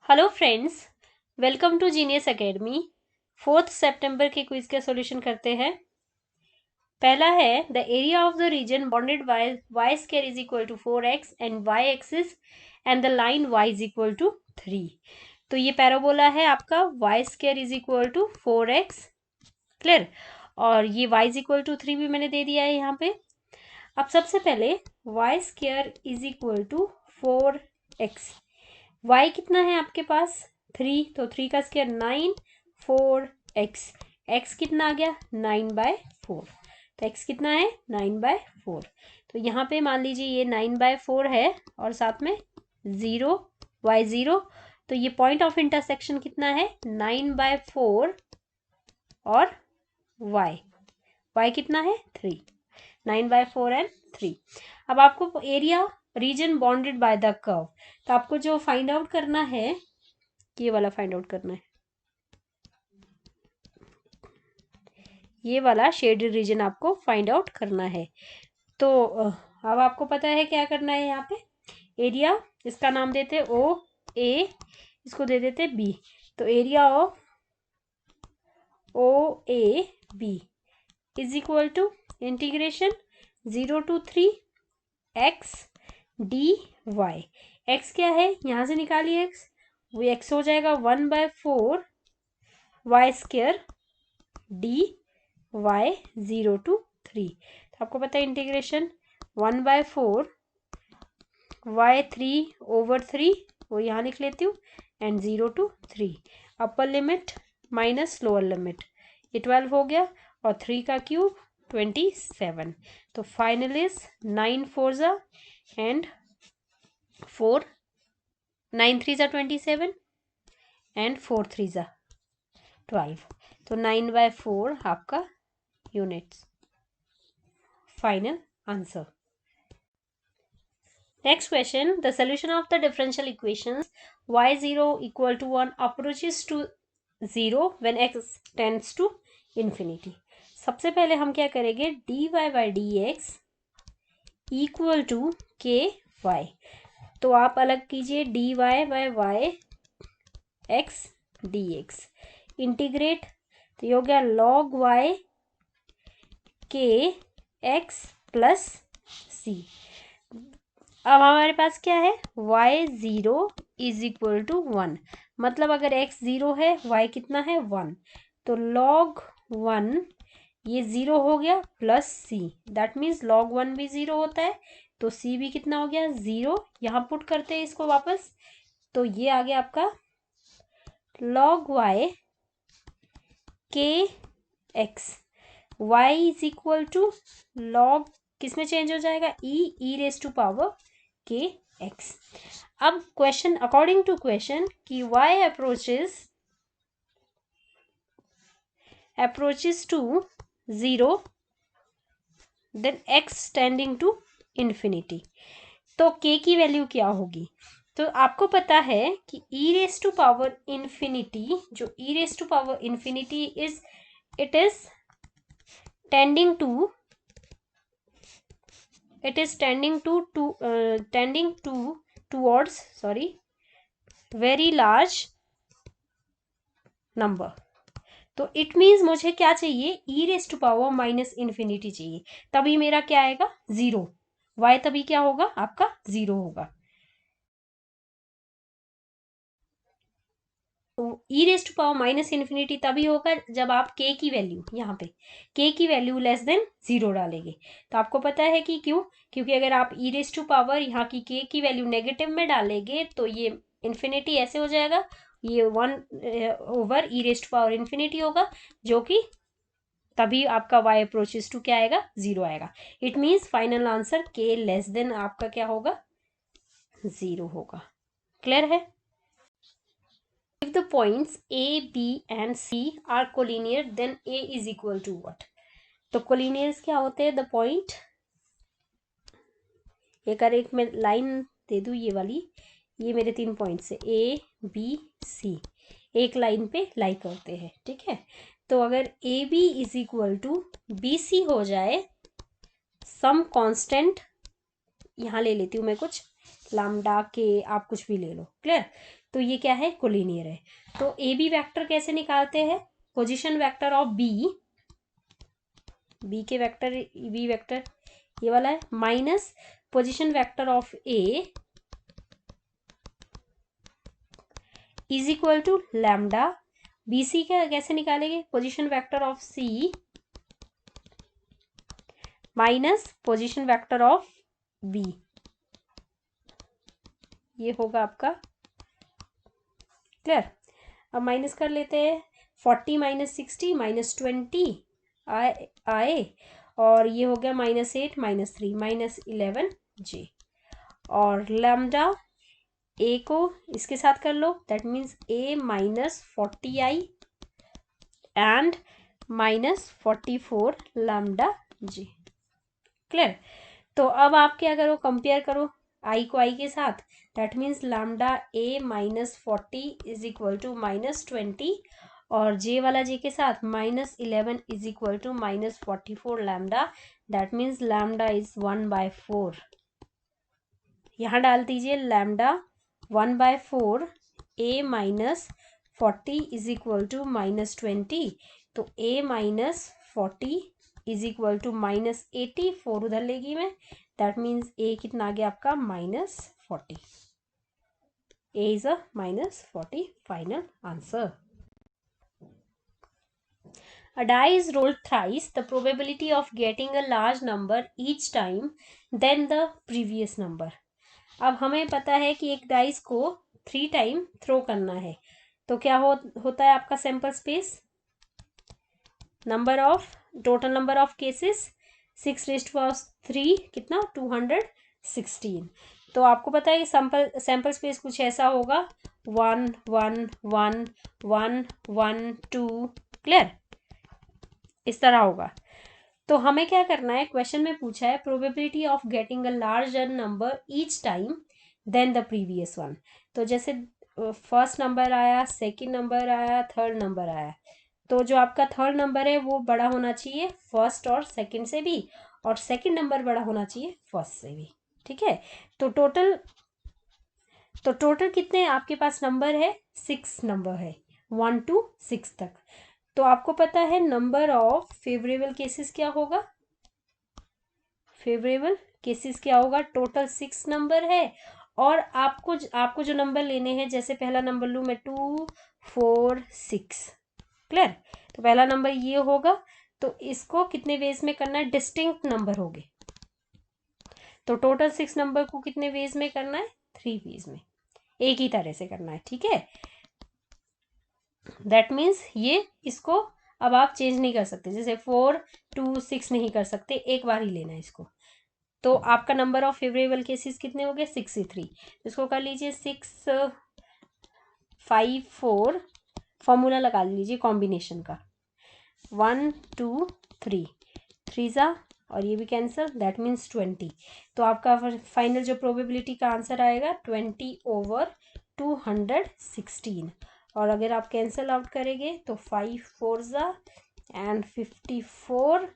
Hello friends, welcome to genius academy. 4 सितंबर के quiz का सॉल्यूशन करते हैं। पहला है the area of the region bounded by y square is equal to 4x and y axis and the line y is equal to 3। तो ये parabola है आपका y square is equal to 4x, clear. और ये y is equal to 3 भी मैंने दे दिया है यहाँ पे। अब सबसे पहले y square is equal to 4x, y कितना है आपके पास 3, तो 3 का स्क्वायर 9, 4x, x कितना आ गया 9/4, तो x कितना है 9/4। तो यहाँ पे मान लीजिए ये 9/4 है और साथ में 0 y0, तो ये पॉइंट ऑफ इंटरसेक्शन कितना है 9/4 और y कितना है 3, 9/4 एंड 3। अब आपको area region bounded by the curve, तो आपको जो फाइंड आउट करना है ये वाला फाइंड आउट करना है, ये वाला शेडेड रीजन आपको फाइंड आउट करना है। तो अब आपको पता है क्या करना है। यहाँ पे एरिया, इसका नाम देते ओ ए, इसको दे देते बी। तो area of O A B is equal to integration 0 to 3 x d y. X क्या है, यहाँ से निकालिए एक्स, वो एक्स हो जाएगा 1/4 y square d y 0 to 3। तो आपको पता है इंटीग्रेशन 1/4 वाई 3/3, वो यहाँ लिख लेती हूँ, and 0 to 3। Upper limit minus lower limit, ये 12 हो गया और 3 का क्यूब 27। तो फाइनल इज 9 4 एंड 4, 9 3 27 एंड 4 3 12। तो 9/4 आपका units final answer. Next question, the solution of the differential equations y0 equal to 1 approaches to 0 when x tends to infinity। सबसे पहले हम क्या करेंगे, dy/dx इक्वल टू के वाई। तो आप अलग कीजिए dy/y x dx, इंटीग्रेट, तो ये हो गया log y के x प्लस सी। अब हमारे पास क्या है, y0 इज इक्वल टू 1, मतलब अगर x 0 है y कितना है 1, तो log 1 ये 0 हो गया plus C, that means log 1 भी 0 होता है, तो c भी कितना हो गया 0। यहाँ पुट करते हैं इसको वापस, तो ये आ गया आपका log y के x, y is equal to log, किस में चेंज हो जाएगा e रेज टू पावर के एक्स। अब क्वेश्चन, अकॉर्डिंग टू क्वेश्चन कि y approaches to 0 then x tending to infinity, तो k की वैल्यू क्या होगी। तो आपको पता है कि e raise to power infinity, जो e raise to power infinity is, it is tending towards very large number। तो इट मीन्स मुझे क्या चाहिए, e raise to power minus infinity चाहिए, तभी मेरा क्या आएगा 0, y तभी क्या होगा आपका 0 होगा। तो e raise to power minus infinity तभी होगा जब आप k की वैल्यू, यहाँ पे k की वैल्यू लेस देन 0 डालेंगे। तो आपको पता है कि क्यों, क्योंकि अगर आप e रेज टू पावर यहाँ की k की वैल्यू नेगेटिव में डालेंगे तो ये इन्फिनिटी ऐसे हो जाएगा, ये 1 e raise to power infinity होगा, जो कि तभी आपका y अप्रोचेस टू क्या आएगा 0 आएगा। It means final answer k less than आपका क्या होगा 0 होगा। क्लियर है। If the points A, B and C are collinear, then A is equal to what? तो collinears क्या होते हैं, the point, एक मैं लाइन दे दूँ ये वाली, ये मेरे 3 पॉइंट्स है A, B, C, एक लाइन पे लाई करते हैं, ठीक है। तो अगर AB is equal to BC हो जाए, सम कांस्टेंट यहाँ ले लेती हूँ मैं, कुछ लैम्डा के, आप कुछ भी ले लो, क्लियर। तो ये क्या है, कोलिनियर है। तो ए बी वेक्टर कैसे निकालते हैं, पोजीशन वेक्टर ऑफ बी के वेक्टर बी वेक्टर ये वाला है minus position vector of A is equal to lambda B C का कैसे निकालेंगे, position vector of C minus position vector of B, ये होगा आपका क्लियर। अब माइनस कर लेते हैं, 40 माइनस 60 माइनस 20 आए और ये हो गया -8 -3 -11 जे, और लैम्डा ए को इसके साथ कर लो, that means A -40i and -44 lambda जी, क्लियर। तो अब आप क्या करो, कंपेयर करो आई को आई के साथ, that means lambda a -40 is equal to -20 और जे वाला जे के साथ -11 is equal to -44 lambda, that means lambda is 1/4। यहाँ डाल दीजिए lambda 1/4 a -40 is equal to -20, तो ए -40 इज इक्वल टू -84 उधर लेगी मैं, दैट मीन्स ए कितना आ गया आपका -40, A is a -40 final answer. A die is rolled thrice, the probability of getting a large number each time than the previous number. अब हमें पता है कि एक डाइस को 3 टाइम थ्रो करना है, तो क्या होता है आपका sample space, number of total number of cases 6⁻³ कितना 216। तो आपको पता है कि सैंपल स्पेस कुछ ऐसा होगा 1 1 1 1 1 2, क्लियर, इस तरह होगा। तो हमें क्या करना है, क्वेश्चन में पूछा है probability of getting a larger number each time then the previous one. तो जैसे फर्स्ट नंबर आया, सेकंड नंबर आया, थर्ड नंबर आया, तो जो आपका थर्ड नंबर है वो बड़ा होना चाहिए फर्स्ट और सेकंड से भी, और सेकंड नंबर बड़ा होना चाहिए फर्स्ट से भी, ठीक है। तो टोटल कितने आपके पास नंबर है, 6 नंबर है, 1 to 6 तक। तो आपको पता है नंबर ऑफ फेवरेबल केसेस क्या होगा, फेवरेबल केसेस क्या होगा, टोटल 6 नंबर है, और आपको जो नंबर लेने हैं, जैसे पहला नंबर लूँ मैं 2 4 6, क्लियर। तो पहला नंबर ये होगा, तो इसको कितने वेज में करना है, डिस्टिंक्ट नंबर होंगे, तो टोटल 6 नंबर को कितने वेज में करना है, 3 वेज में, एक ही तरह से करना है, ठीक है। दैट मीन्स ये इसको अब आप चेंज नहीं कर सकते, जैसे 4 2 6 नहीं कर सकते, एक बार ही लेना है इसको। तो आपका नंबर ऑफ फेवरेबल केसेस कितने हो गए, 63। इसको कर लीजिए 6 5 4, फॉर्मूला लगा लीजिए कॉम्बिनेशन का, 1 2 3 3 ज़ा, और ये भी कैंसिल, दैट मीन्स 20। तो आपका फाइनल जो प्रोबेबिलिटी का आंसर आएगा 20/216, और अगर आप कैंसिल आउट करेंगे तो 5 4 ज़ा एंड 54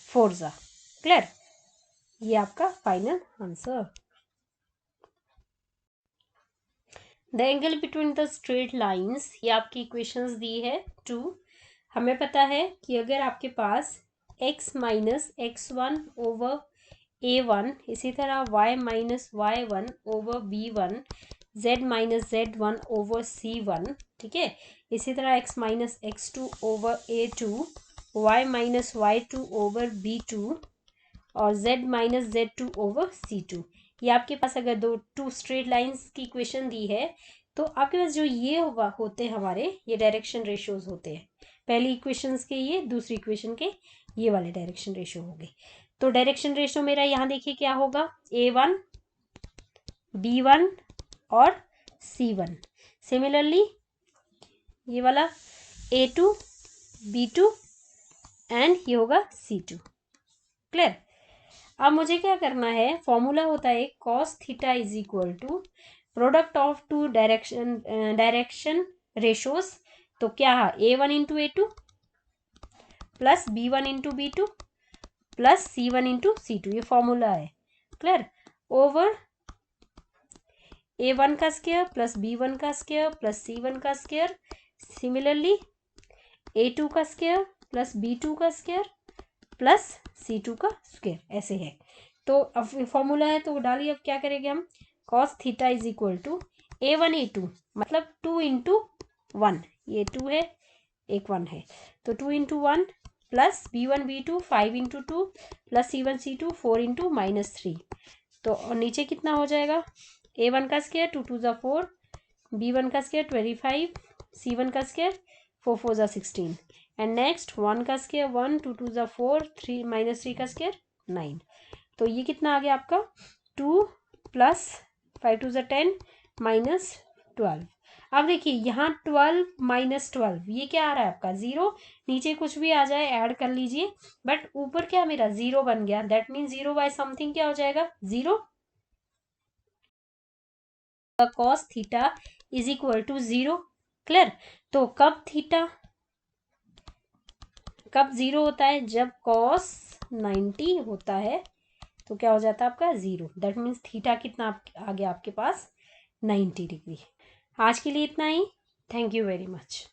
4 ज़ा, क्लियर, ये आपका final answer. The angle between the straight lines, ये आपकी इक्वेशंस दी है 2। हमें पता है कि अगर आपके पास x minus x1 over a1, इसी तरह y minus y1 over b1, z minus z1 over c1, ठीक है, इसी तरह x minus x2 over a2, y minus y2 over b2 और z minus z2 over c2। ये आपके पास अगर टू स्ट्रेट लाइंस की इक्वेशन दी है, तो आपके पास जो ये होते हैं हमारे, ये डायरेक्शन रेशियोज होते हैं, पहली इक्वेशंस के ये, दूसरी इक्वेशन के ये वाले डायरेक्शन रेशियो हो गए। तो डायरेक्शन रेशियो मेरा यहाँ देखिए क्या होगा, a1 b1 और c1, सिमिलरली ये वाला a2 b2 एंड ये होगा c2, क्लियर। अब मुझे क्या करना है, फॉर्मूला होता है cos theta is equal to product of two direction ratios. तो क्या है, a1 into a2 plus b1 into b2 plus c1 into c2, ये फॉर्मूला है, क्लियर, ओवर A1 का स्क्वायर प्लस B1 का स्क्वायर प्लस C1 का square, similarly A2 का square plus B2 का स्क्वायर प्लस C2 का स्क्वायर, ऐसे है। तो अब फॉर्मूला है तो डालिए। अब क्या करेंगे हम, cos theta is equal to A1 A2 मतलब 2 इंटू 1, ये 2 है एक 1 है, तो 2 into 1 plus B1 B2 5 into 2 plus C1 C2 4 into -3। तो और नीचे कितना हो जाएगा, A1 का स्क्वायर 2 2 ज़ा 4, B1 का स्क्वायर 25, C1 का स्क्वायर 4 4 ज़ा 16 एंड नेक्स्ट 1 का स्क्वायर 1 2 2 ज़ा 4 3 -3 का स्क्वायर 9। तो ये कितना आ गया आपका 2 प्लस 5 2 ज़ा 10 -12। अब देखिए यहाँ 12 -12 ये क्या आ रहा है आपका 0, नीचे कुछ भी आ जाए ऐड कर लीजिए, बट ऊपर क्या मेरा 0 बन गया, दैट मीन 0 बाय समथिंग क्या हो जाएगा 0। Cos theta is equal to 0, clear. तो कब थीटा कब 0 होता है, जब कॉस 90 होता है तो क्या हो जाता है आपका 0, दैट मीन्स थीटा कितना आ गया आपके पास 90 डिग्री। आज के लिए इतना ही, थैंक यू वेरी मच।